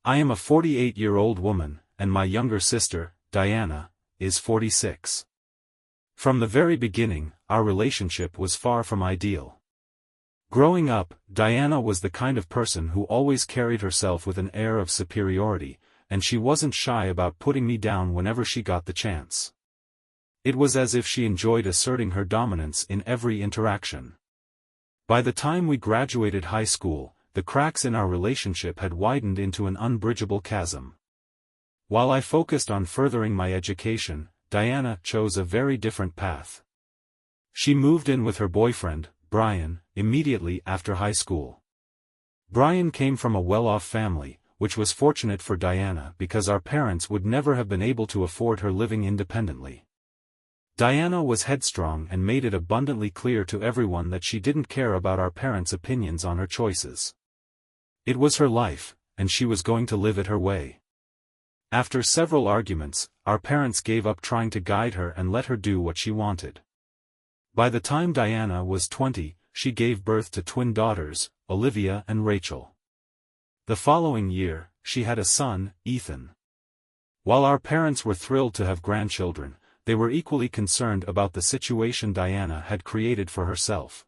I am a 48-year-old woman, and my younger sister, Diana, is 46. From the very beginning, our relationship was far from ideal. Growing up, Diana was the kind of person who always carried herself with an air of superiority, and she wasn't shy about putting me down whenever she got the chance. It was as if she enjoyed asserting her dominance in every interaction. By the time we graduated high school, the cracks in our relationship had widened into an unbridgeable chasm. While I focused on furthering my education, Diana chose a very different path. She moved in with her boyfriend, Brian, immediately after high school. Brian came from a well-off family, which was fortunate for Diana because our parents would never have been able to afford her living independently. Diana was headstrong and made it abundantly clear to everyone that she didn't care about our parents' opinions on her choices. It was her life, and she was going to live it her way. After several arguments, our parents gave up trying to guide her and let her do what she wanted. By the time Diana was 20, she gave birth to twin daughters, Olivia and Rachel. The following year, she had a son, Ethan. While our parents were thrilled to have grandchildren, they were equally concerned about the situation Diana had created for herself.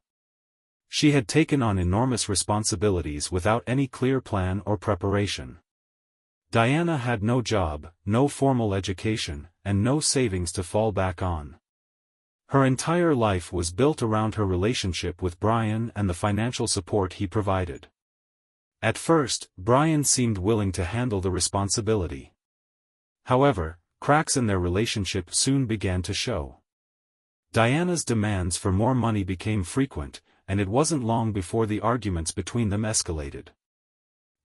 She had taken on enormous responsibilities without any clear plan or preparation. Diana had no job, no formal education, and no savings to fall back on. Her entire life was built around her relationship with Brian and the financial support he provided. At first, Brian seemed willing to handle the responsibility. However, cracks in their relationship soon began to show. Diana's demands for more money became frequent, and it wasn't long before the arguments between them escalated.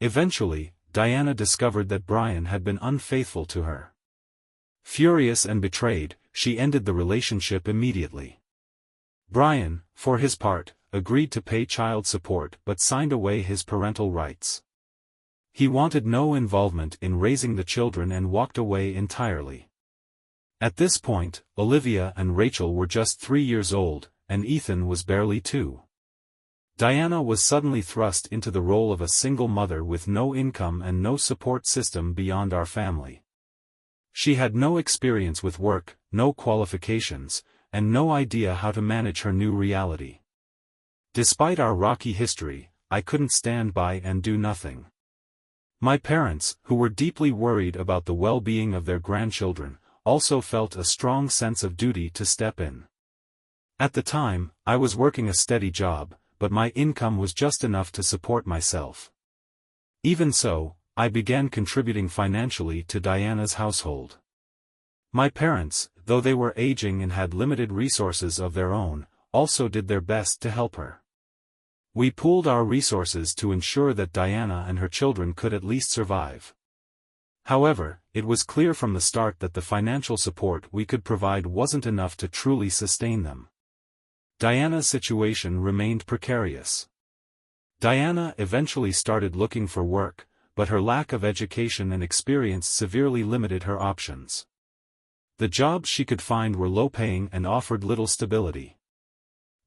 Eventually, Diana discovered that Brian had been unfaithful to her. Furious and betrayed, she ended the relationship immediately. Brian, for his part, agreed to pay child support but signed away his parental rights. He wanted no involvement in raising the children and walked away entirely. At this point, Olivia and Rachel were just 3 years old, and Ethan was barely 2. Diana was suddenly thrust into the role of a single mother with no income and no support system beyond our family. She had no experience with work, no qualifications, and no idea how to manage her new reality. Despite our rocky history, I couldn't stand by and do nothing. My parents, who were deeply worried about the well-being of their grandchildren, also felt a strong sense of duty to step in. At the time, I was working a steady job, but my income was just enough to support myself. Even so, I began contributing financially to Diana's household. My parents, though they were aging and had limited resources of their own, also did their best to help her. We pooled our resources to ensure that Diana and her children could at least survive. However, it was clear from the start that the financial support we could provide wasn't enough to truly sustain them. Diana's situation remained precarious. Diana eventually started looking for work, but her lack of education and experience severely limited her options. The jobs she could find were low-paying and offered little stability.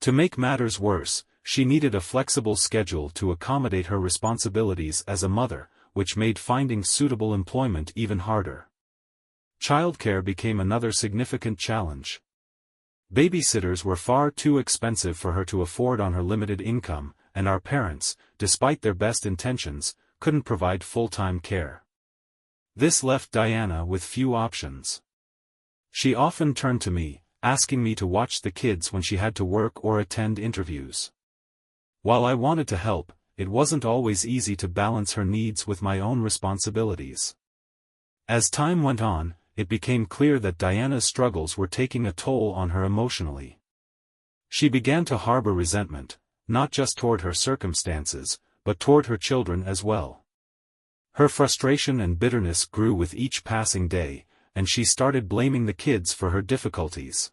To make matters worse, she needed a flexible schedule to accommodate her responsibilities as a mother, which made finding suitable employment even harder. Childcare became another significant challenge. Babysitters were far too expensive for her to afford on her limited income, and our parents, despite their best intentions, couldn't provide full-time care. This left Diana with few options. She often turned to me, asking me to watch the kids when she had to work or attend interviews. While I wanted to help, it wasn't always easy to balance her needs with my own responsibilities. As time went on, it became clear that Diana's struggles were taking a toll on her emotionally. She began to harbor resentment, not just toward her circumstances, but toward her children as well. Her frustration and bitterness grew with each passing day, and she started blaming the kids for her difficulties.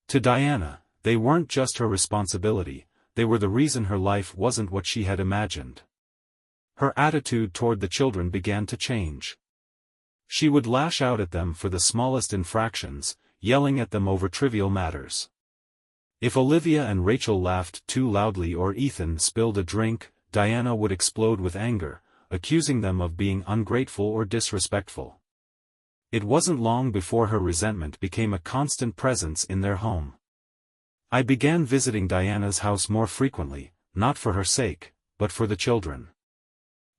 To Diana, they weren't just her responsibility, they were the reason her life wasn't what she had imagined. Her attitude toward the children began to change. She would lash out at them for the smallest infractions, yelling at them over trivial matters. If Olivia and Rachel laughed too loudly or Ethan spilled a drink, Diana would explode with anger, accusing them of being ungrateful or disrespectful. It wasn't long before her resentment became a constant presence in their home. I began visiting Diana's house more frequently, not for her sake, but for the children.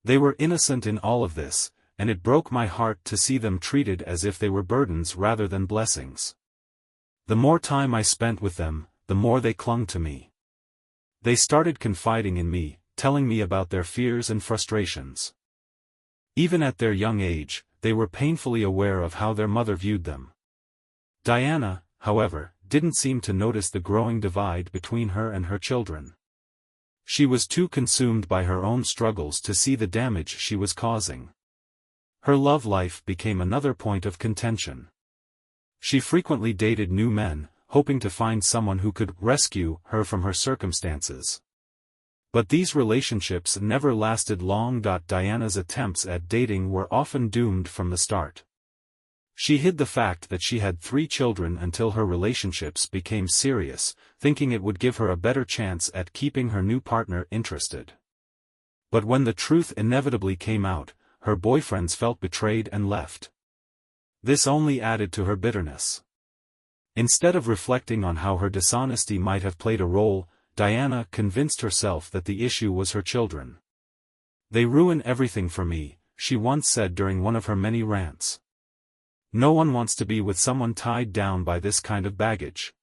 They were innocent in all of this, and it broke my heart to see them treated as if they were burdens rather than blessings. The more time I spent with them, the more they clung to me. They started confiding in me, telling me about their fears and frustrations. Even at their young age, they were painfully aware of how their mother viewed them. Diana, however, didn't seem to notice the growing divide between her and her children. She was too consumed by her own struggles to see the damage she was causing. Her love life became another point of contention. She frequently dated new men, hoping to find someone who could rescue her from her circumstances. But these relationships never lasted long. Diana's attempts at dating were often doomed from the start. She hid the fact that she had 3 children until her relationships became serious, thinking it would give her a better chance at keeping her new partner interested. But when the truth inevitably came out, her boyfriends felt betrayed and left. This only added to her bitterness. Instead of reflecting on how her dishonesty might have played a role, Diana convinced herself that the issue was her children. "They ruin everything for me," she once said during one of her many rants. "No one wants to be with someone tied down by this kind of baggage."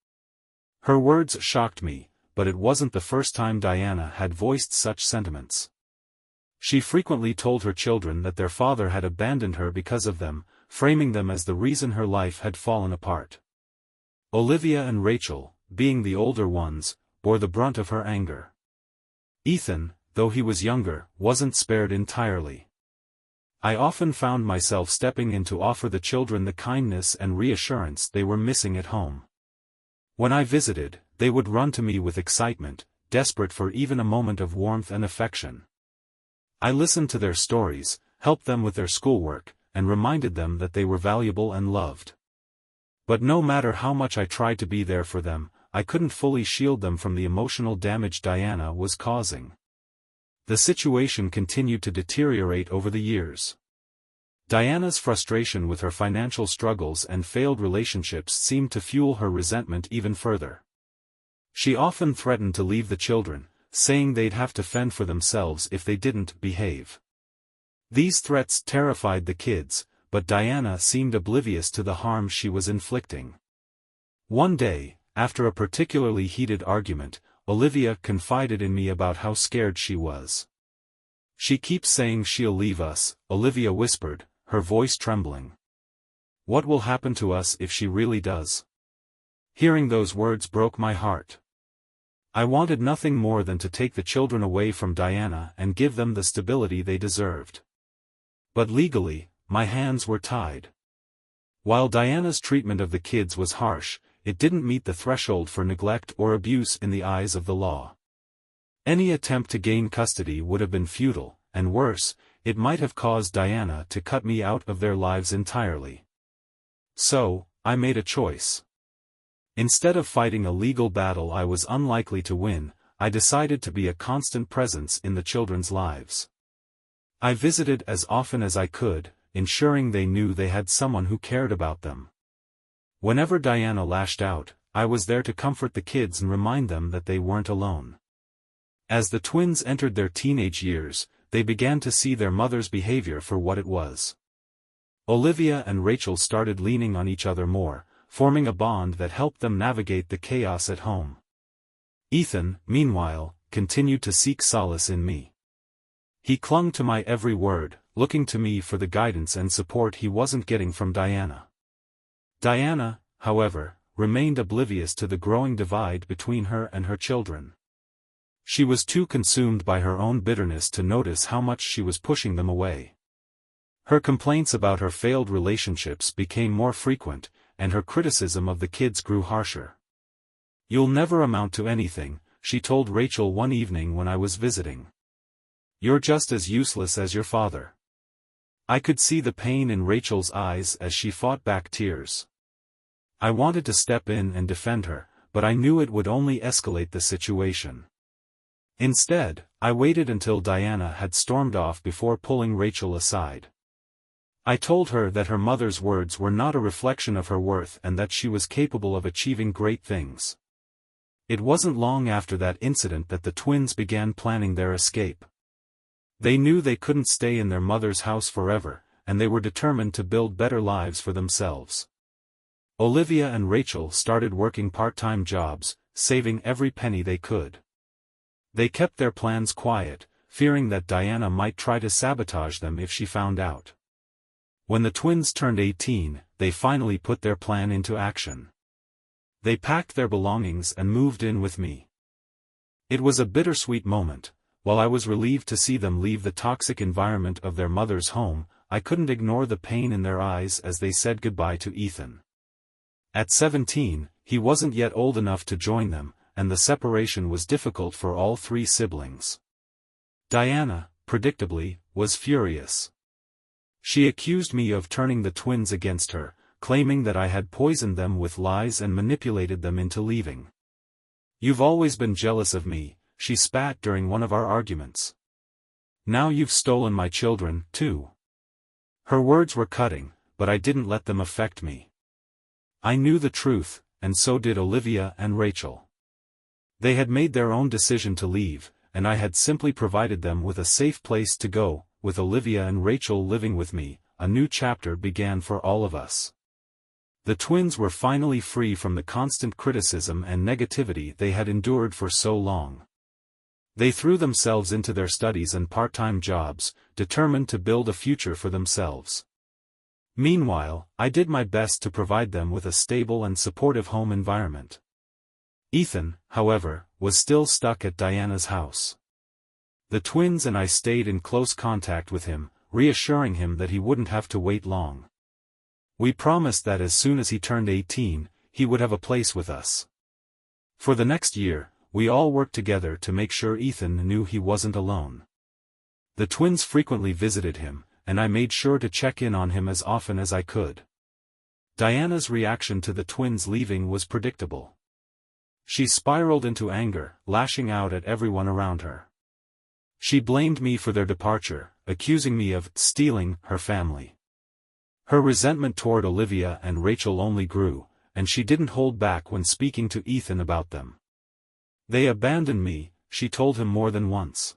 Her words shocked me, but it wasn't the first time Diana had voiced such sentiments. She frequently told her children that their father had abandoned her because of them, framing them as the reason her life had fallen apart. Olivia and Rachel, being the older ones, bore the brunt of her anger. Ethan, though he was younger, wasn't spared entirely. I often found myself stepping in to offer the children the kindness and reassurance they were missing at home. When I visited, they would run to me with excitement, desperate for even a moment of warmth and affection. I listened to their stories, helped them with their schoolwork, and reminded them that they were valuable and loved. But no matter how much I tried to be there for them, I couldn't fully shield them from the emotional damage Diana was causing. The situation continued to deteriorate over the years. Diana's frustration with her financial struggles and failed relationships seemed to fuel her resentment even further. She often threatened to leave the children, saying they'd have to fend for themselves if they didn't behave. These threats terrified the kids, but Diana seemed oblivious to the harm she was inflicting. One day, after a particularly heated argument, Olivia confided in me about how scared she was. "She keeps saying she'll leave us," Olivia whispered, her voice trembling. "What will happen to us if she really does?" Hearing those words broke my heart. I wanted nothing more than to take the children away from Diana and give them the stability they deserved. But legally, my hands were tied. While Diana's treatment of the kids was harsh, it didn't meet the threshold for neglect or abuse in the eyes of the law. Any attempt to gain custody would have been futile, and worse, it might have caused Diana to cut me out of their lives entirely. So, I made a choice. Instead of fighting a legal battle I was unlikely to win, I decided to be a constant presence in the children's lives. I visited as often as I could, ensuring they knew they had someone who cared about them. Whenever Diana lashed out, I was there to comfort the kids and remind them that they weren't alone. As the twins entered their teenage years, they began to see their mother's behavior for what it was. Olivia and Rachel started leaning on each other more, forming a bond that helped them navigate the chaos at home. Ethan, meanwhile, continued to seek solace in me. He clung to my every word, looking to me for the guidance and support he wasn't getting from Diana. Diana, however, remained oblivious to the growing divide between her and her children. She was too consumed by her own bitterness to notice how much she was pushing them away. Her complaints about her failed relationships became more frequent, and her criticism of the kids grew harsher. "You'll never amount to anything," she told Rachel one evening when I was visiting. "You're just as useless as your father." I could see the pain in Rachel's eyes as she fought back tears. I wanted to step in and defend her, but I knew it would only escalate the situation. Instead, I waited until Diana had stormed off before pulling Rachel aside. I told her that her mother's words were not a reflection of her worth and that she was capable of achieving great things. It wasn't long after that incident that the twins began planning their escape. They knew they couldn't stay in their mother's house forever, and they were determined to build better lives for themselves. Olivia and Rachel started working part-time jobs, saving every penny they could. They kept their plans quiet, fearing that Diana might try to sabotage them if she found out. When the twins turned 18, they finally put their plan into action. They packed their belongings and moved in with me. It was a bittersweet moment. While I was relieved to see them leave the toxic environment of their mother's home, I couldn't ignore the pain in their eyes as they said goodbye to Ethan. At 17, he wasn't yet old enough to join them, and the separation was difficult for all three siblings. Diana, predictably, was furious. She accused me of turning the twins against her, claiming that I had poisoned them with lies and manipulated them into leaving. "You've always been jealous of me," she spat during one of our arguments. "Now you've stolen my children, too." Her words were cutting, but I didn't let them affect me. I knew the truth, and so did Olivia and Rachel. They had made their own decision to leave, and I had simply provided them with a safe place to go. With Olivia and Rachel living with me, a new chapter began for all of us. The twins were finally free from the constant criticism and negativity they had endured for so long. They threw themselves into their studies and part-time jobs, determined to build a future for themselves. Meanwhile, I did my best to provide them with a stable and supportive home environment. Ethan, however, was still stuck at Diana's house. The twins and I stayed in close contact with him, reassuring him that he wouldn't have to wait long. We promised that as soon as he turned 18, he would have a place with us. For the next year, we all worked together to make sure Ethan knew he wasn't alone. The twins frequently visited him, and I made sure to check in on him as often as I could. Diana's reaction to the twins leaving was predictable. She spiraled into anger, lashing out at everyone around her. She blamed me for their departure, accusing me of stealing her family. Her resentment toward Olivia and Rachel only grew, and she didn't hold back when speaking to Ethan about them. "They abandoned me," she told him more than once.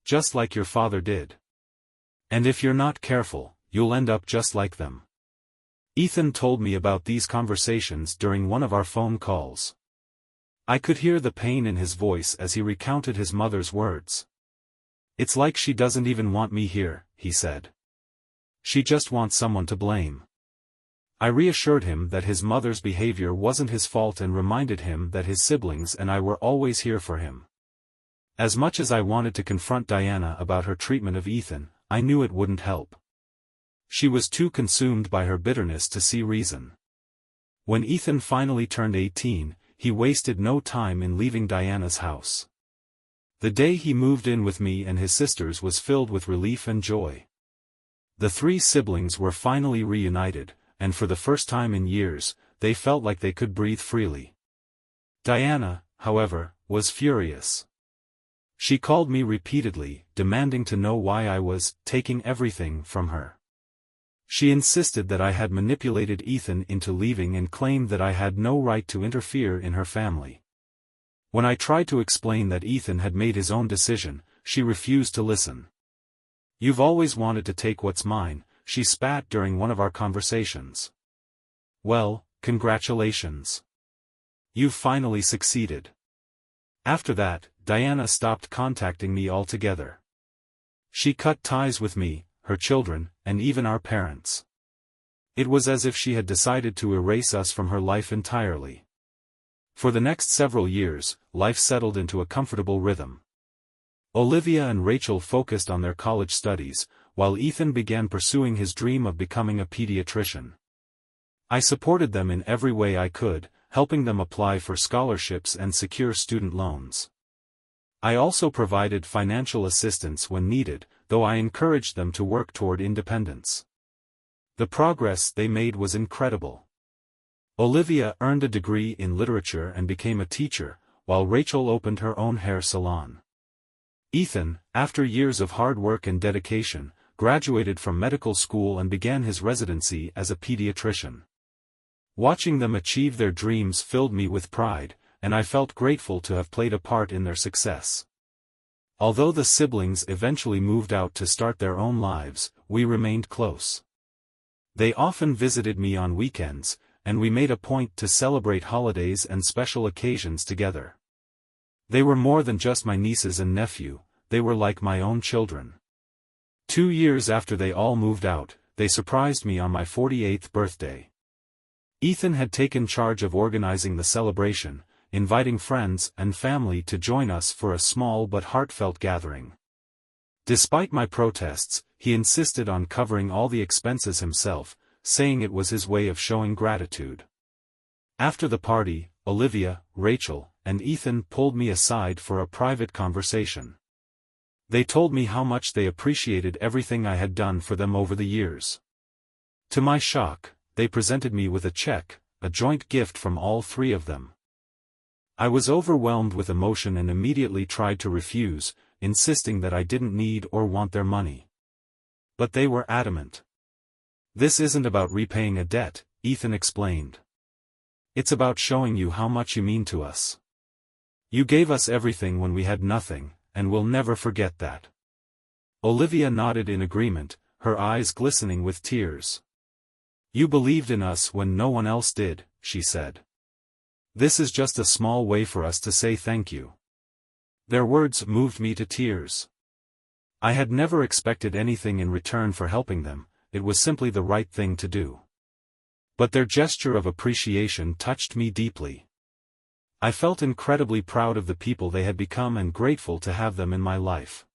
"Just like your father did. And if you're not careful, you'll end up just like them." Ethan told me about these conversations during one of our phone calls. I could hear the pain in his voice as he recounted his mother's words. "It's like she doesn't even want me here," he said. "She just wants someone to blame." I reassured him that his mother's behavior wasn't his fault and reminded him that his siblings and I were always here for him. As much as I wanted to confront Diana about her treatment of Ethan, I knew it wouldn't help. She was too consumed by her bitterness to see reason. When Ethan finally turned 18, he wasted no time in leaving Diana's house. The day he moved in with me and his sisters was filled with relief and joy. The three siblings were finally reunited, and for the first time in years, they felt like they could breathe freely. Diana, however, was furious. She called me repeatedly, demanding to know why I was taking everything from her. She insisted that I had manipulated Ethan into leaving and claimed that I had no right to interfere in her family. When I tried to explain that Ethan had made his own decision, she refused to listen. "You've always wanted to take what's mine," she spat during one of our conversations. "Well, congratulations. You've finally succeeded." After that, Diana stopped contacting me altogether. She cut ties with me, her children, and even our parents. It was as if she had decided to erase us from her life entirely. For the next several years, life settled into a comfortable rhythm. Olivia and Rachel focused on their college studies, while Ethan began pursuing his dream of becoming a pediatrician. I supported them in every way I could, helping them apply for scholarships and secure student loans. I also provided financial assistance when needed, though I encouraged them to work toward independence. The progress they made was incredible. Olivia earned a degree in literature and became a teacher, while Rachel opened her own hair salon. Ethan, after years of hard work and dedication, graduated from medical school and began his residency as a pediatrician. Watching them achieve their dreams filled me with pride, and I felt grateful to have played a part in their success. Although the siblings eventually moved out to start their own lives, we remained close. They often visited me on weekends, and we made a point to celebrate holidays and special occasions together. They were more than just my nieces and nephew, they were like my own children. 2 years after they all moved out, they surprised me on my 48th birthday. Ethan had taken charge of organizing the celebration, inviting friends and family to join us for a small but heartfelt gathering. Despite my protests, he insisted on covering all the expenses himself, saying it was his way of showing gratitude. After the party, Olivia, Rachel, and Ethan pulled me aside for a private conversation. They told me how much they appreciated everything I had done for them over the years. To my shock, they presented me with a check, a joint gift from all 3 of them. I was overwhelmed with emotion and immediately tried to refuse, insisting that I didn't need or want their money. But they were adamant. "This isn't about repaying a debt," Ethan explained. "It's about showing you how much you mean to us. You gave us everything when we had nothing, and we'll never forget that." Olivia nodded in agreement, her eyes glistening with tears. "You believed in us when no one else did," she said. "This is just a small way for us to say thank you." Their words moved me to tears. I had never expected anything in return for helping them, it was simply the right thing to do. But their gesture of appreciation touched me deeply. I felt incredibly proud of the people they had become and grateful to have them in my life.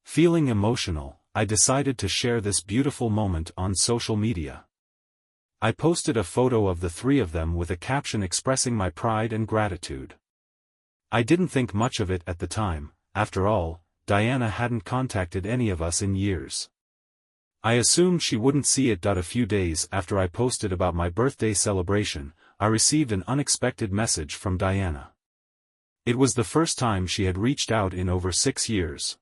Feeling emotional, I decided to share this beautiful moment on social media. I posted a photo of the 3 of them with a caption expressing my pride and gratitude. I didn't think much of it at the time, after all, Diana hadn't contacted any of us in years. I assumed she wouldn't see it. A few days after I posted about my birthday celebration, I received an unexpected message from Diana. It was the first time she had reached out in over 6 years.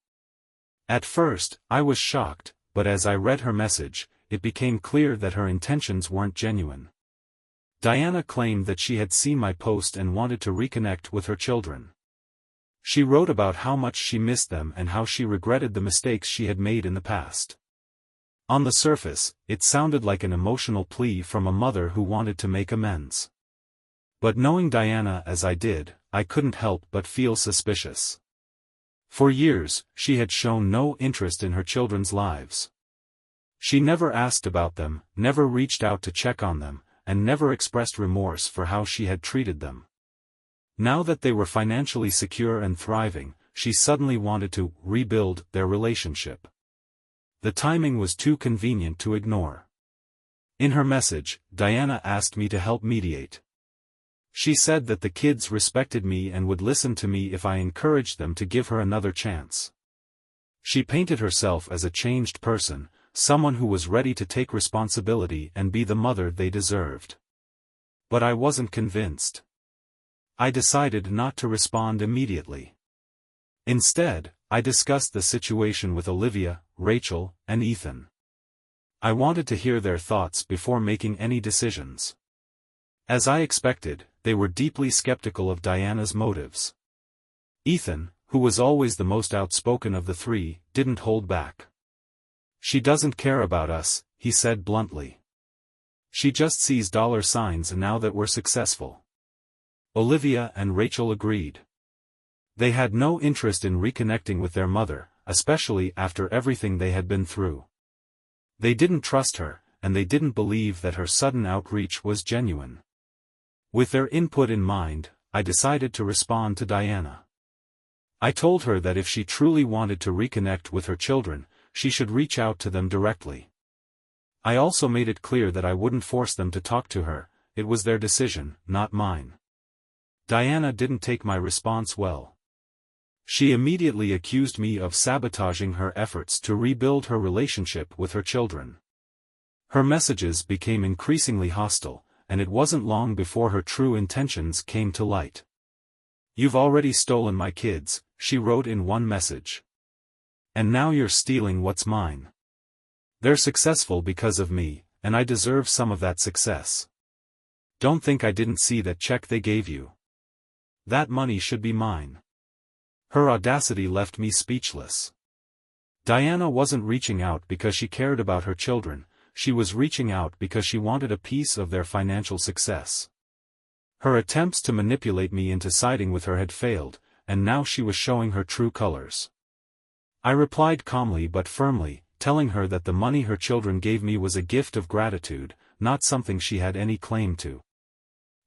At first, I was shocked, but as I read her message, it became clear that her intentions weren't genuine. Diana claimed that she had seen my post and wanted to reconnect with her children. She wrote about how much she missed them and how she regretted the mistakes she had made in the past. On the surface, it sounded like an emotional plea from a mother who wanted to make amends. But knowing Diana as I did, I couldn't help but feel suspicious. For years, she had shown no interest in her children's lives. She never asked about them, never reached out to check on them, and never expressed remorse for how she had treated them. Now that they were financially secure and thriving, she suddenly wanted to rebuild their relationship. The timing was too convenient to ignore. In her message, Diana asked me to help mediate. She said that the kids respected me and would listen to me if I encouraged them to give her another chance. She painted herself as a changed person, someone who was ready to take responsibility and be the mother they deserved. But I wasn't convinced. I decided not to respond immediately. Instead, I discussed the situation with Olivia, Rachel, and Ethan. I wanted to hear their thoughts before making any decisions. As I expected, they were deeply skeptical of Diana's motives. Ethan, who was always the most outspoken of the 3, didn't hold back. "She doesn't care about us," he said bluntly. "She just sees $signs now that we're successful." Olivia and Rachel agreed. They had no interest in reconnecting with their mother, especially after everything they had been through. They didn't trust her, and they didn't believe that her sudden outreach was genuine. With their input in mind, I decided to respond to Diana. I told her that if she truly wanted to reconnect with her children, she should reach out to them directly. I also made it clear that I wouldn't force them to talk to her, it was their decision, not mine. Diana didn't take my response well. She immediately accused me of sabotaging her efforts to rebuild her relationship with her children. Her messages became increasingly hostile, and it wasn't long before her true intentions came to light. "You've already stolen my kids," she wrote in one message. And now you're stealing what's mine. They're successful because of me, and I deserve some of that success. Don't think I didn't see that check they gave you. That money should be mine. Her audacity left me speechless. Diana wasn't reaching out because she cared about her children, she was reaching out because she wanted a piece of their financial success. Her attempts to manipulate me into siding with her had failed, and now she was showing her true colors. I replied calmly but firmly, telling her that the money her children gave me was a gift of gratitude, not something she had any claim to.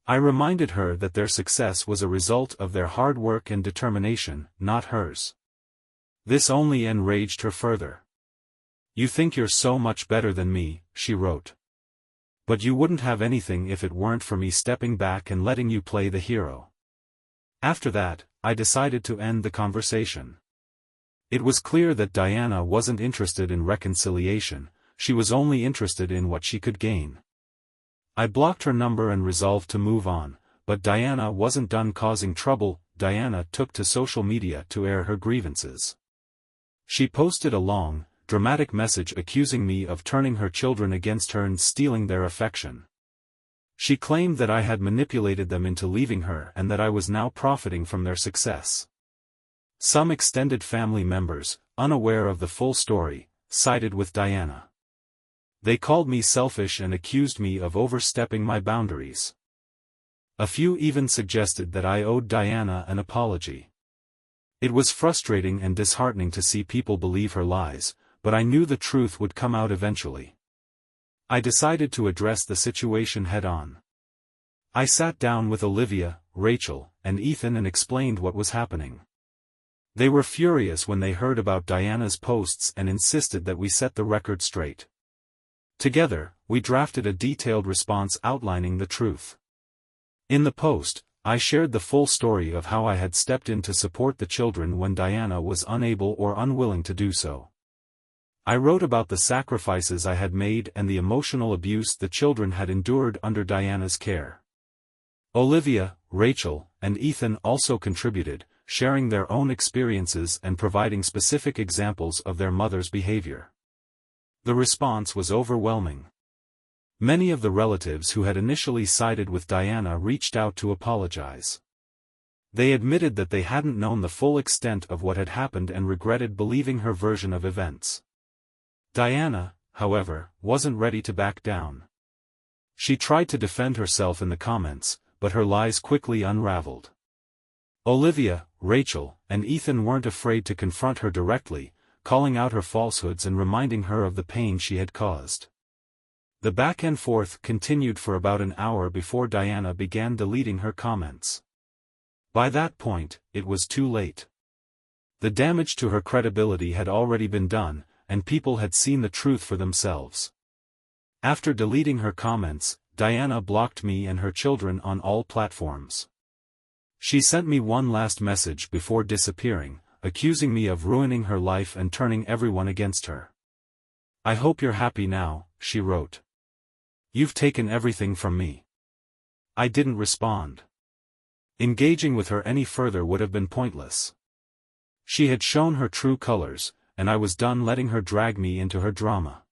I reminded her that their success was a result of their hard work and determination, not hers. This only enraged her further. You think you're so much better than me, she wrote. But you wouldn't have anything if it weren't for me stepping back and letting you play the hero. After that, I decided to end the conversation. It was clear that Diana wasn't interested in reconciliation, she was only interested in what she could gain. I blocked her number and resolved to move on, but Diana wasn't done causing trouble. Diana took to social media to air her grievances. She posted a long, dramatic message accusing me of turning her children against her and stealing their affection. She claimed that I had manipulated them into leaving her and that I was now profiting from their success. Some extended family members, unaware of the full story, sided with Diana. They called me selfish and accused me of overstepping my boundaries. A few even suggested that I owed Diana an apology. It was frustrating and disheartening to see people believe her lies, but I knew the truth would come out eventually. I decided to address the situation head-on. I sat down with Olivia, Rachel, and Ethan and explained what was happening. They were furious when they heard about Diana's posts and insisted that we set the record straight. Together, we drafted a detailed response outlining the truth. In the post, I shared the full story of how I had stepped in to support the children when Diana was unable or unwilling to do so. I wrote about the sacrifices I had made and the emotional abuse the children had endured under Diana's care. Olivia, Rachel, and Ethan also contributed, sharing their own experiences and providing specific examples of their mother's behavior. The response was overwhelming. Many of the relatives who had initially sided with Diana reached out to apologize. They admitted that they hadn't known the full extent of what had happened and regretted believing her version of events. Diana, however, wasn't ready to back down. She tried to defend herself in the comments, but her lies quickly unraveled. Olivia, Rachel, and Ethan weren't afraid to confront her directly, calling out her falsehoods and reminding her of the pain she had caused. The back and forth continued for about an hour before Diana began deleting her comments. By that point, it was too late. The damage to her credibility had already been done, and people had seen the truth for themselves. After deleting her comments, Diana blocked me and her children on all platforms. She sent me one last message before disappearing, accusing me of ruining her life and turning everyone against her. I hope you're happy now, she wrote. You've taken everything from me. I didn't respond. Engaging with her any further would have been pointless. She had shown her true colors, and I was done letting her drag me into her drama.